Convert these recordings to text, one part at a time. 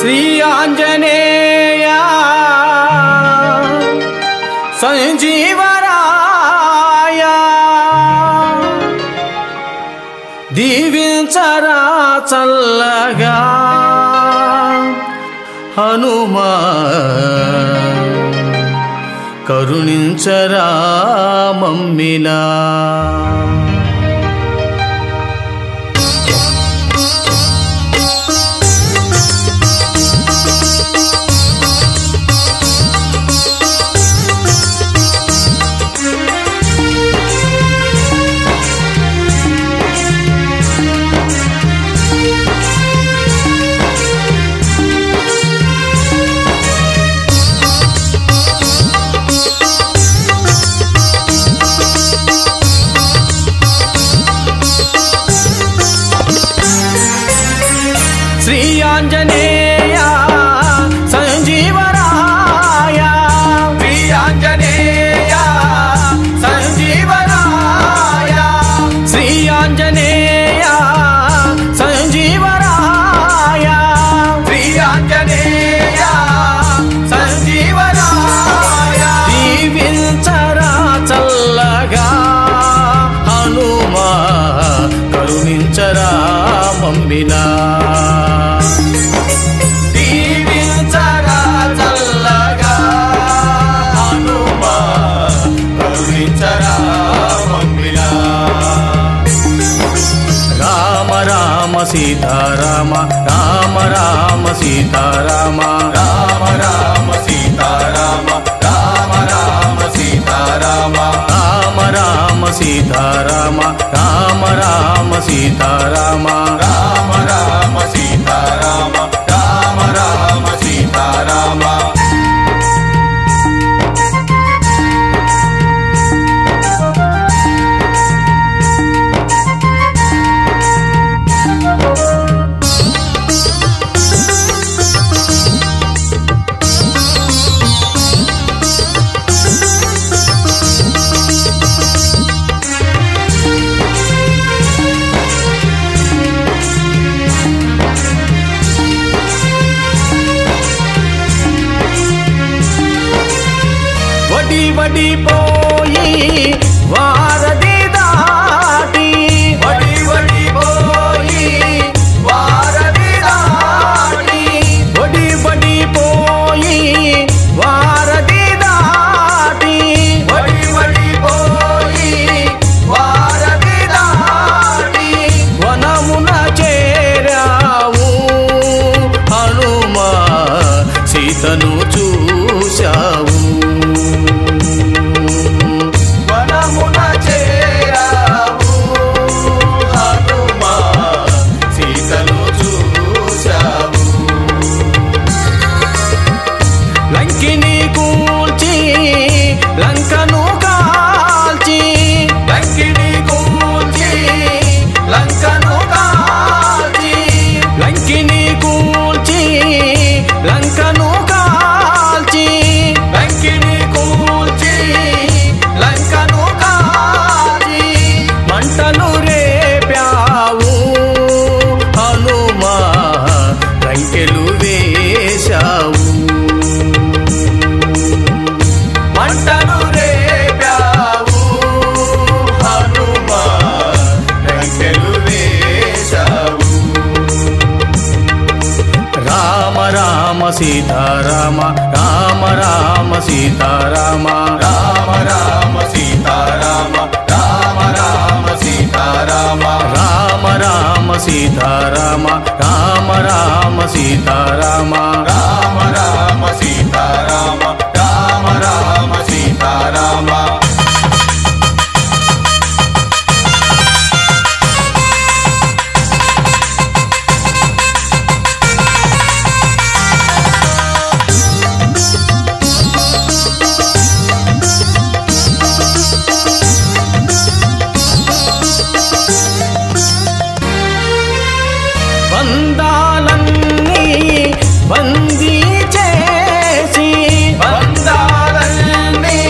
శ్రీ ఆంజనేయ సంజీవరాయ దీవించరా చల్లగా హనుమా కరుణించరా మమ్మిలా శ్రీ ఆంజనేయ సంజీవరాయ శ్రీ ఆంజనేయ సంజీవరాయ శ్రీ ఆంజనేయ సంజీవరాయ శ్రీ ఆంజనేయ సంజీవరాయ దీవించరా చల్లగా హనుమా కరుణించరా మమ్మిలా దీవించరా చల్లగా హనుమా కరుణించరా మమ్మిలా రామ రామ సీతారామ రామ రామ సీతారామ రామ రామ సీతారామ రామ రామ సీతారామ రామ రామ సీతారామ రామ రామ సీతారామ రామ రామ సీతారామ రామ రామ సీతారామ వడి వడి పోయి వారధి దాటి వడి వడి పోయి వారధి దాటి వడి వడి పోయి వారధి దాటి వడి వడి పోయి వారధి దాటి వనమున చేరావు హనుమా సీతను చూశావు వనమున చేరావు హనుమా సీతను చూశావు లంకిని కూల్చి లంకను కాల్చి లంకిని కూల్చి లంకను కాల్చి లంకిని కూల్చి లంకను కాల్చి లంకిని కూల్చి లంకను కాల్చి మంటలు రేపావు హనుమా లంకెలు వేశావు మంటలు రేపావు హనుమా లంకెలు వేశావు రామ రామ సీతారామ రామ రామ సీతారామ రామ రామ సీతారామ రామ రామ సీతారామ రామ రామ సీతారామ రామ రామ సీతారామ రామ రామ సీతారామ రామ రామ సీతారామ బంధాలన్నీ బందీ చేసి బంధాలన్నీ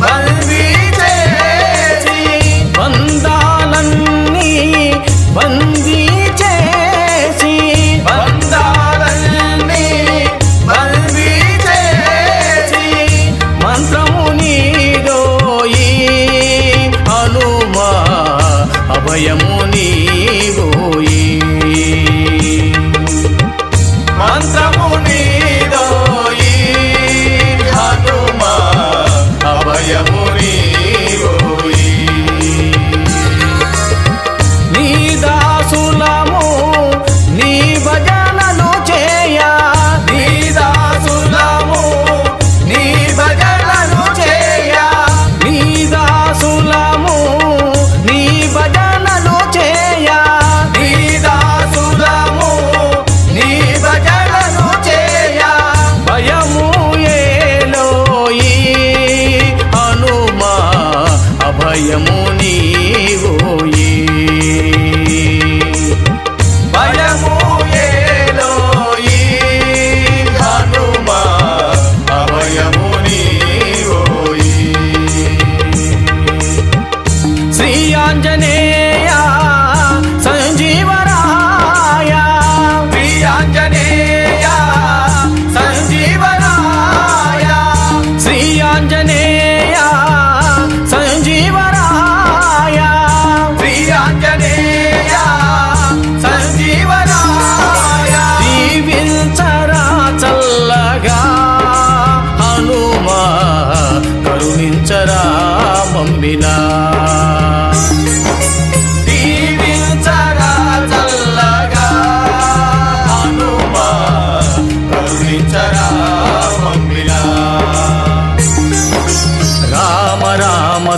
బందీ చేసి బంధాలన్నీ బందీ చేసి బంధాలన్నీ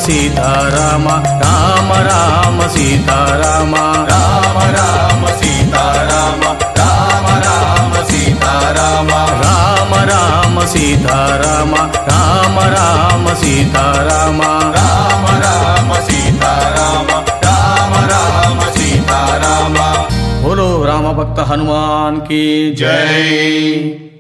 సీతారామ రామ రామ సీతారామ రామ రామ సీతారామ రామ రామ సీతారామ రామ రామ సీతారామ రామ రామ సీతారామ రామ రామ సీతారామ రామ రామ సీతారామ। बोलो राम भक्त हनुमान की जय।